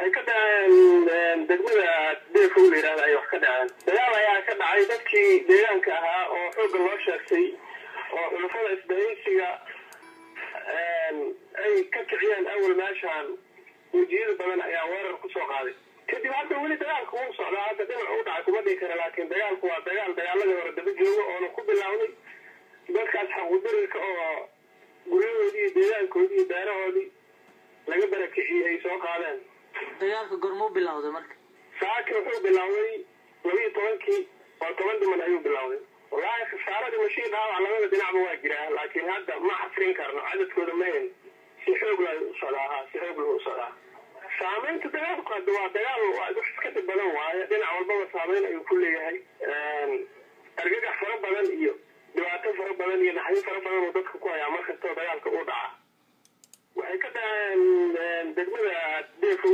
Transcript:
waxay ka dhaceen degmada deefow la yiraahdo ay wax ka dhaceen dagaal ayaa ka dhacay dadkii deegaanka ahaa oo xoog loo sheegtay oo xulafada isbahaysiga ay ka kiciyeen awal meeshaan wajiyada badan ayaa weerar ku soo qaaday kadib hadda weli dagaalku wuu socdaa hadda dhinac u dhacay kuma dhihi kara laakiin dagaalku waa dagaaladii hore daba joogo oona ku bilawnay dadkaas xaquudirirka oo guryahoodii deegaankoodii iyo beerahoodii laga barakiciyey ay soo qaadeen dagaalka gormuu bilowday marka saaki wuxuu bilowday 12 oo 10 dhiman ayuu bilowday walahi khasaaradii mashiin dhaawac labada dhinacba waa jiraa laakiin hadda ma xafrin karno cadadkooda ma hen si xoog leh u socdaa saamaynta dagaalku hadda waa dagaal waa iska dhib badan waaye dhinac walbaba saamayn ayuu ku leeyahay argagax fara badan iyo dhibaato fara badan iyo naxariis fara badan oo dadka ku hayaa markastoo dagaalka uu dhaca waxay ka dhaceen degmada deefow